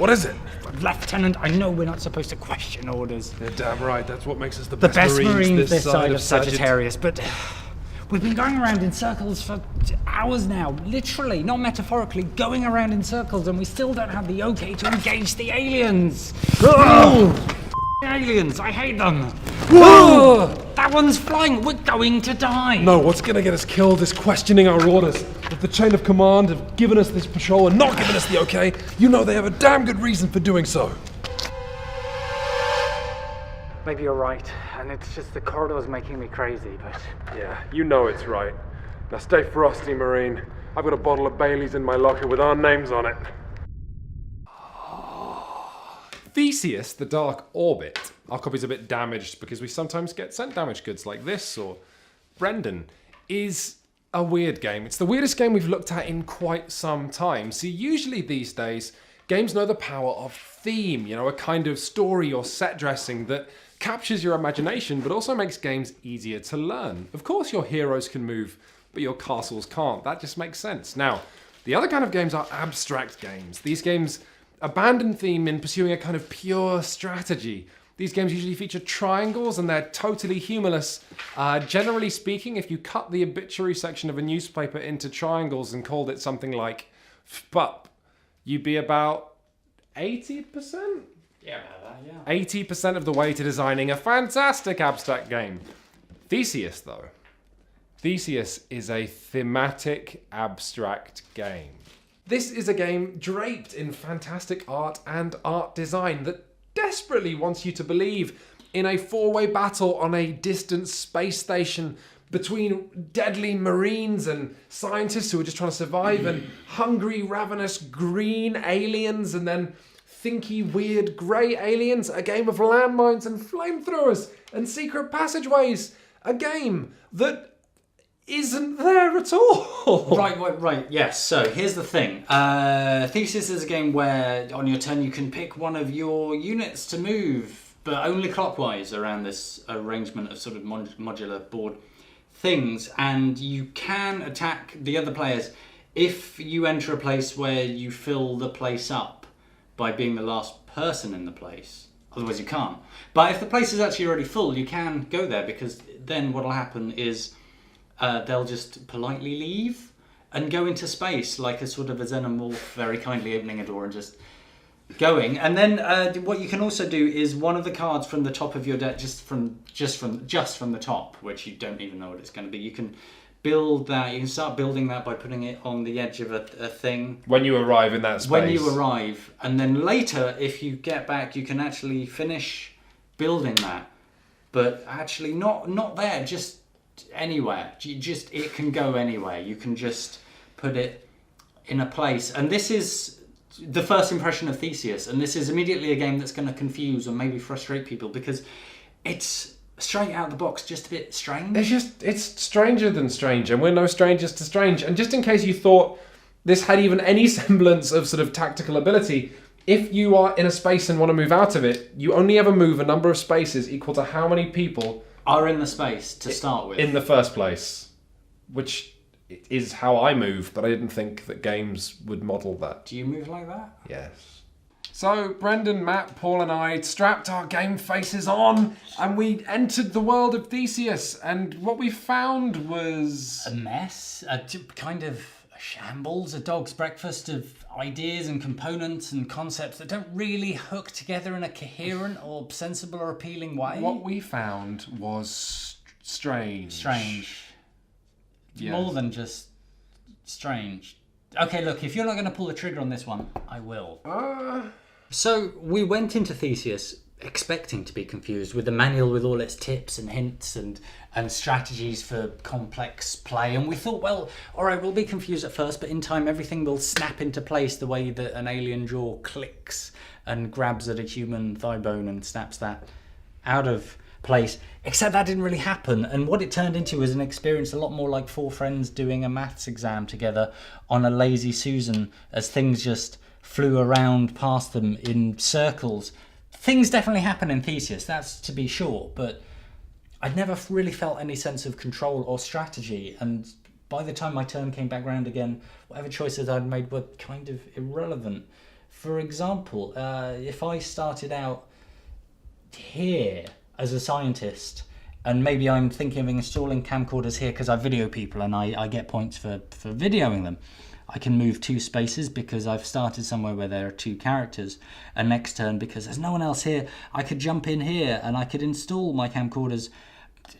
What is it? Lieutenant, I know we're not supposed to question orders. You're damn right. That's what makes us the best Marines Marines this side of Sagittarius. Sagittarius, but we've been going around in circles for hours now. Literally, not metaphorically, going around in circles, and we still don't have the okay to engage the aliens. Aliens, I hate them. Whoa! That one's flying. We're going to die. No, what's gonna get us killed is questioning our orders. If the chain of command have given us this patrol and not given us the okay, you know they have a damn good reason for doing so. Maybe you're right, and it's just the corridor's making me crazy, but... Yeah, you know it's right. Now stay frosty, Marine. I've got a bottle of Bailey's in my locker with our names on it. Theseus, the Dark Orbit. Our copy's a bit damaged because we sometimes get sent damaged goods like this, or Brendan, is a weird game. It's the weirdest game we've looked at in quite some time. See, usually these days, games know the power of theme, you know, a kind of story or set dressing that captures your imagination, but also makes games easier to learn. Of course, your heroes can move, but your castles can't. That just makes sense. Now, the other kind of games are abstract games. These games abandon theme in pursuing a kind of pure strategy. These games usually feature triangles and they're totally humorless. Generally speaking, if you cut the obituary section of a newspaper into triangles and called it something like FPUP, you'd be about 80%? Yeah, yeah. 80% of the way to designing a fantastic abstract game. Theseus, though. Theseus is a thematic abstract game. This is a game draped in fantastic art and art design that desperately wants you to believe in a four-way battle on a distant space station between deadly marines and scientists who are just trying to survive and hungry, ravenous green aliens and then thinky, weird grey aliens. A game of landmines and flamethrowers and secret passageways. A game that isn't there at all. Right. Yes. So here's the thing. Theseus is a game where on your turn you can pick one of your units to move, but only clockwise around this arrangement of sort of modular board things, and you can attack the other players if you enter a place where you fill the place up by being the last person in the place. Otherwise you can't. But if the place is actually already full, you can go there, because then what will happen is they'll just politely leave and go into space like a sort of a xenomorph, very kindly opening a door and just going. And then what you can also do is one of the cards from the top of your deck, just from the top, which you don't even know what it's going to be. You can build that. You can start building that by putting it on the edge of a thing. When you arrive in that space. When you arrive, and then later, if you get back, you can actually finish building that. But actually, not there. Just anywhere. It can go anywhere. You can just put it in a place. And this is the first impression of Theseus, and this is immediately a game that's going to confuse or maybe frustrate people, because it's straight out of the box just a bit strange. It's stranger than strange, and we're no strangers to strange. And just in case you thought this had even any semblance of sort of tactical ability, if you are in a space and want to move out of it, you only ever move a number of spaces equal to how many people are in the space to start with. In the first place, which is how I move, but I didn't think that games would model that. Do you move like that? Yes. So Brendan, Matt, Paul and I strapped our game faces on and we entered the world of Theseus, and what we found was a mess, a kind of a shambles, a dog's breakfast of ideas and components and concepts that don't really hook together in a coherent or sensible or appealing way. What we found was strange. Yes. More than just strange. Okay, look, if you're not going to pull the trigger on this one, I will. So we went into Theseus expecting to be confused with the manual with all its tips and hints and strategies for complex play, and we thought, well, all right, we'll be confused at first, but in time everything will snap into place the way that an alien jaw clicks and grabs at a human thigh bone and snaps that out of place. Except that didn't really happen, and what it turned into was an experience a lot more like four friends doing a maths exam together on a lazy Susan, as things just flew around past them in circles. Things definitely happen in Theseus, that's to be sure, but I'd never really felt any sense of control or strategy, and by the time my turn came back round again, whatever choices I'd made were kind of irrelevant. for example, if I started out here as a scientist, and maybe I'm thinking of installing camcorders here because I video people and I get points for videoing them. I can move 2 spaces because I've started somewhere where there are 2 characters. And next turn, because there's no one else here, I could jump in here and I could install my camcorders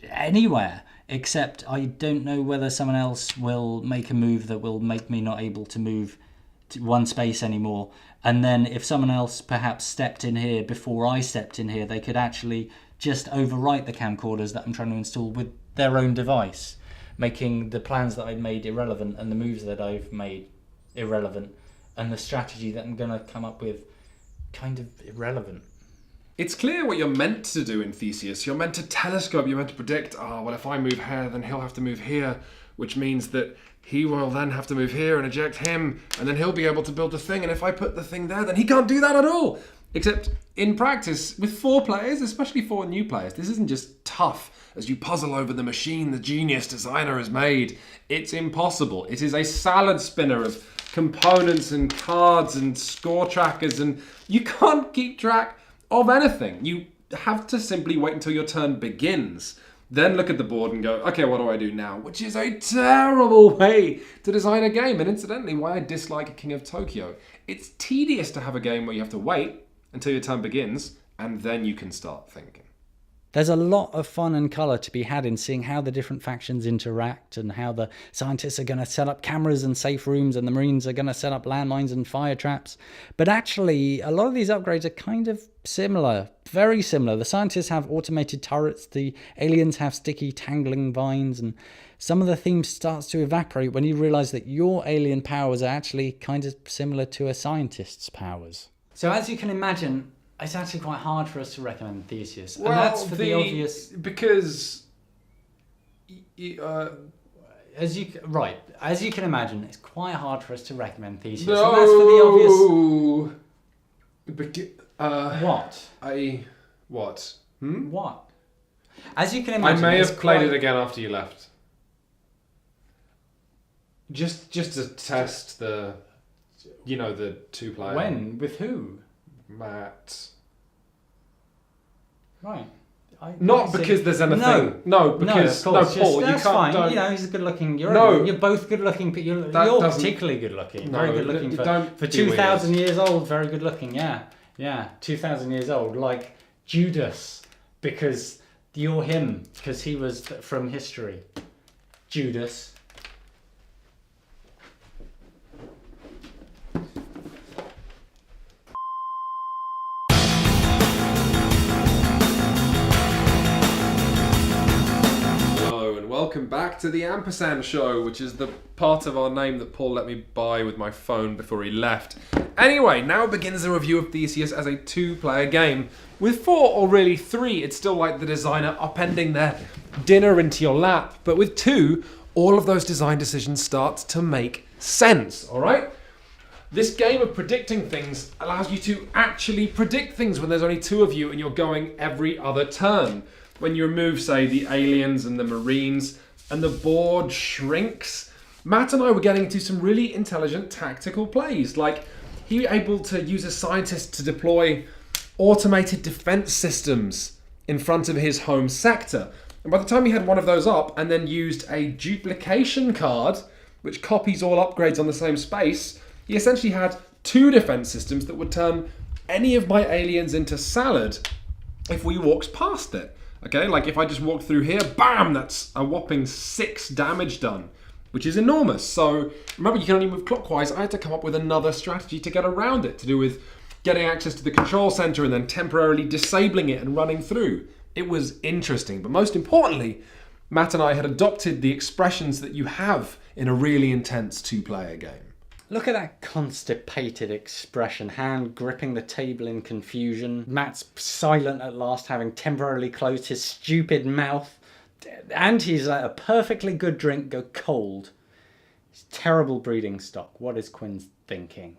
anywhere. Except I don't know whether someone else will make a move that will make me not able to move to 1 space anymore. And then if someone else perhaps stepped in here before I stepped in here, they could actually just overwrite the camcorders that I'm trying to install with their own device, making the plans that I've made irrelevant and the moves that I've made irrelevant and the strategy that I'm going to come up with kind of irrelevant. It's clear what you're meant to do in Theseus. You're meant to telescope, you're meant to predict, well, if I move here, then he'll have to move here, which means that he will then have to move here and eject him, and then he'll be able to build the thing, and if I put the thing there, then he can't do that at all. Except in practice, with 4 players, especially 4 new players, this isn't just tough as you puzzle over the machine the genius designer has made. It's impossible. It is a salad spinner of components and cards and score trackers, and you can't keep track of anything. You have to simply wait until your turn begins. Then look at the board and go, okay, what do I do now? Which is a terrible way to design a game. And incidentally, why I dislike King of Tokyo. It's tedious to have a game where you have to wait until your turn begins, and then you can start thinking. There's a lot of fun and colour to be had in seeing how the different factions interact and how the scientists are going to set up cameras and safe rooms and the Marines are going to set up landmines and fire traps. But actually, a lot of these upgrades are kind of similar, very similar. The scientists have automated turrets, the aliens have sticky, tangling vines, and some of the theme starts to evaporate when you realise that your alien powers are actually kind of similar to a scientist's powers. So as you can imagine, it's actually quite hard for us to recommend Theseus. Well, and that's for the obvious... Because... As you can imagine, it's quite hard for us to recommend Theseus. No! And that's for the obvious... What? What? What? As you can imagine... I may have played it again after you left. Just to test the... the 2 players. When? With who? Matt. Right. Not because there's anything. No, because Paul, you can't. Fine. Don't. He's good looking. You're both good looking, but you're doesn't- particularly good looking. No, Very good looking for 2,000 years old. Very good looking. Yeah. 2,000 years old, like Judas, because you're him, because he was from history. Judas. Welcome back to the Ampersand Show, which is the part of our name that Paul let me buy with my phone before he left. Anyway, now begins the review of Theseus as a 2-player game. With 4, or really 3, it's still like the designer upending their dinner into your lap. But with 2, all of those design decisions start to make sense, alright? This game of predicting things allows you to actually predict things when there's only 2 of you and you're going every other turn. When you remove, say, the aliens and the Marines, and the board shrinks, Matt and I were getting into some really intelligent tactical plays. Like, he was able to use a scientist to deploy automated defense systems in front of his home sector. And by the time he had one of those up, and then used a duplication card, which copies all upgrades on the same space, he essentially had 2 defense systems that would turn any of my aliens into salad if we walked past it. Okay, like if I just walk through here, bam, that's a whopping 6 damage done, which is enormous. So remember, you can only move clockwise. I had to come up with another strategy to get around it, to do with getting access to the control center and then temporarily disabling it and running through. It was interesting, but most importantly, Matt and I had adopted the expressions that you have in a really intense 2-player game. Look at that constipated expression, hand gripping the table in confusion. Matt's silent at last, having temporarily closed his stupid mouth. And he's let a perfectly good drink go cold. It's terrible breeding stock. What is Quinn's thinking?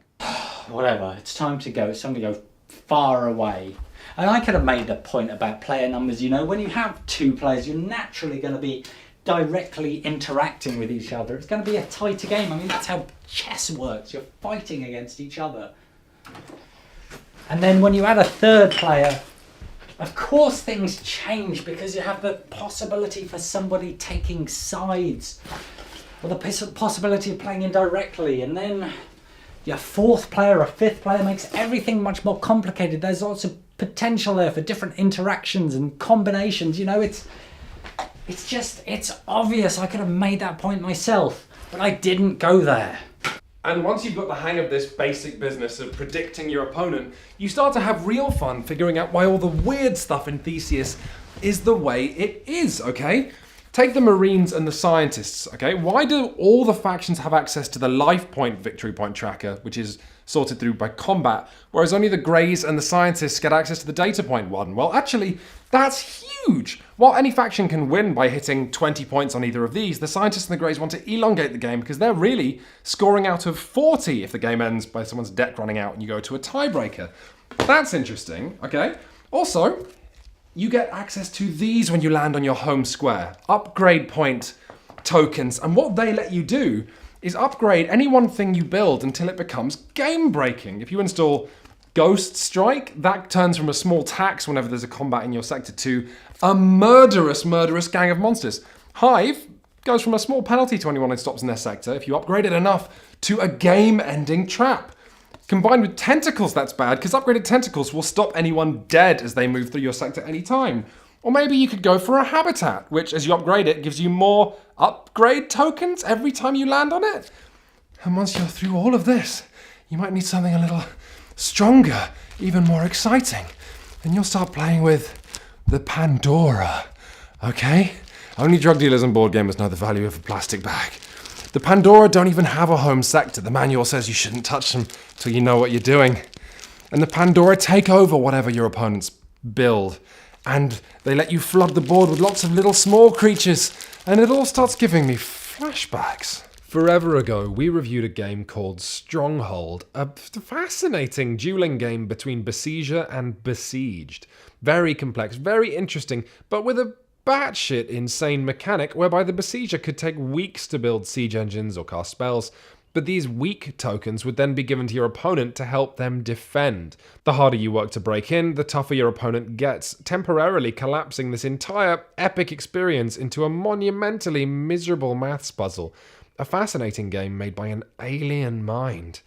Whatever, it's time to go. It's time to go far away. And I could have made a point about player numbers. When you have 2 players, you're naturally going to be directly interacting with each other. It's going to be a tighter game. I mean, that's how chess works. You're fighting against each other. And then when you add a third player, of course things change because you have the possibility for somebody taking sides, or the possibility of playing indirectly, and then your fourth player or fifth player makes everything much more complicated. There's lots of potential there for different interactions and combinations. You know, it's obvious. I could have made that point myself, but I didn't go there. And once you've got the hang of this basic business of predicting your opponent, you start to have real fun figuring out why all the weird stuff in Theseus is the way it is, okay? Take the Marines and the Scientists, okay? Why do all the factions have access to the life point victory point tracker, which is sorted through by combat, whereas only the Greys and the Scientists get access to the data point one? Well, actually, that's huge! While any faction can win by hitting 20 points on either of these, the Scientists and the Greys want to elongate the game because they're really scoring out of 40 if the game ends by someone's deck running out and you go to a tiebreaker. That's interesting, okay? Also, you get access to these when you land on your home square. Upgrade point tokens, and what they let you do is upgrade any one thing you build until it becomes game-breaking. If you install Ghost Strike, that turns from a small tax whenever there's a combat in your sector to a murderous gang of monsters. Hive goes from a small penalty to anyone who stops in their sector if you upgrade it enough to a game-ending trap. Combined with Tentacles, that's bad, because upgraded Tentacles will stop anyone dead as they move through your sector any time. Or maybe you could go for a Habitat, which, as you upgrade it, gives you more upgrade tokens every time you land on it. And once you're through all of this, you might need something a little stronger, even more exciting. And you'll start playing with the Pandora, okay? Only drug dealers and board gamers know the value of a plastic bag. The Pandora don't even have a home sector. The manual says you shouldn't touch them till you know what you're doing. And the Pandora take over whatever your opponents build. And they let you flood the board with lots of little small creatures. And it all starts giving me flashbacks. Forever ago, we reviewed a game called Stronghold, a fascinating dueling game between Besieger and Besieged. Very complex, very interesting, but with a batshit insane mechanic whereby the Besieger could take weeks to build siege engines or cast spells, but these weak tokens would then be given to your opponent to help them defend. The harder you work to break in, the tougher your opponent gets, temporarily collapsing this entire epic experience into a monumentally miserable maths puzzle. A fascinating game made by an alien mind.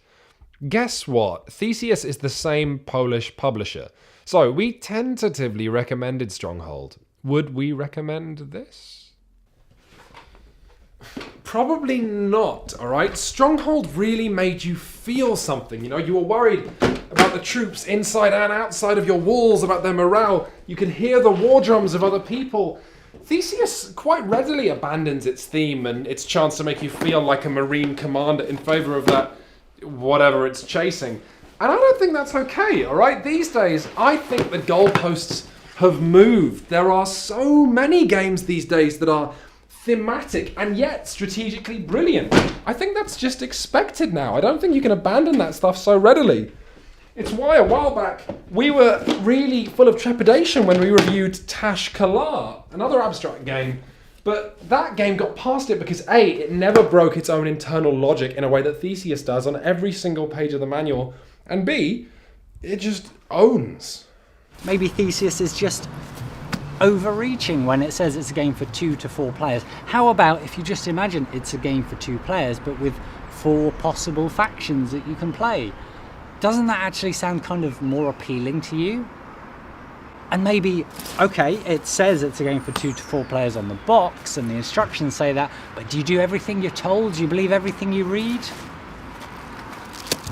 Guess what? Theseus is the same Polish publisher. So we tentatively recommended Stronghold. Would we recommend this? Probably not, alright? Stronghold really made you feel something, you know? You were worried about the troops inside and outside of your walls, about their morale. You could hear the war drums of other people. Theseus quite readily abandons its theme and its chance to make you feel like a Marine commander in favour of that whatever it's chasing. And I don't think that's okay, alright? These days, I think the goalposts have moved. There are so many games these days that are thematic and yet strategically brilliant. I think that's just expected now. I don't think you can abandon that stuff so readily. It's why a while back we were really full of trepidation when we reviewed Tash Kalar, another abstract game. But that game got past it because A, it never broke its own internal logic in a way that Theseus does on every single page of the manual, and B, it just owns. Maybe Theseus is just overreaching when it says it's a game for 2 to 4 players. How about if you just imagine it's a game for 2 players but with 4 possible factions that you can play? Doesn't that actually sound kind of more appealing to you? And maybe, okay, it says it's a game for 2 to 4 players on the box and the instructions say that, but do you do everything you're told? Do you believe everything you read?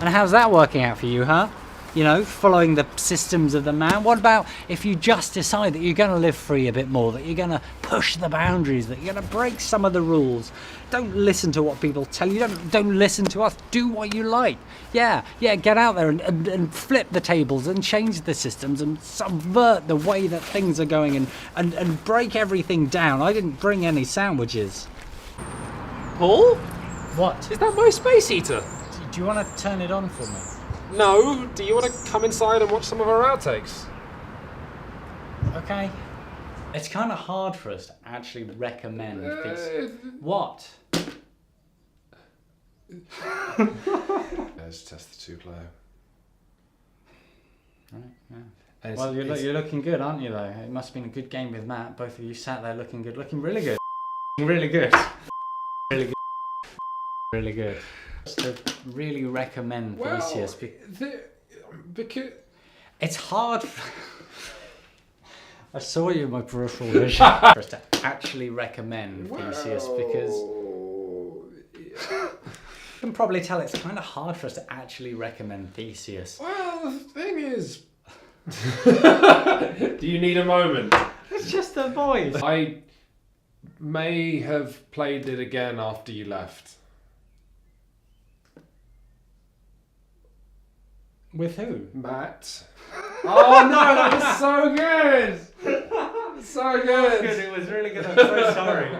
And how's that working out for you, huh? You know, following the systems of the man. What about if you just decide that you're going to live free a bit more, that you're going to push the boundaries, that you're going to break some of the rules? Don't listen to what people tell you. Don't listen to us. Do what you like. Yeah, get out there and flip the tables and change the systems and subvert the way that things are going and break everything down. I didn't bring any sandwiches. Paul? What? Is that my Space Eater? Do you want to turn it on for me? No. Do you want to come inside and watch some of our outtakes? Okay. It's kind of hard for us to actually recommend these. What? Let's test the 2-player. Right, yeah. And Well, you're looking good, aren't you, though? It must have been a good game with Matt. Both of you sat there looking good. Looking really good. Really good. Really good. Really good. Just to really recommend Theseus. Because It's hard. I saw you in my peripheral vision. For us to actually recommend Theseus because you can probably tell it's kind of hard for us to actually recommend Theseus. Well, the thing is, do you need a moment? It's just the voice. I may have played it again after you left. With who? Matt. Oh no, that was so good! So good! It was really good. I'm so sorry.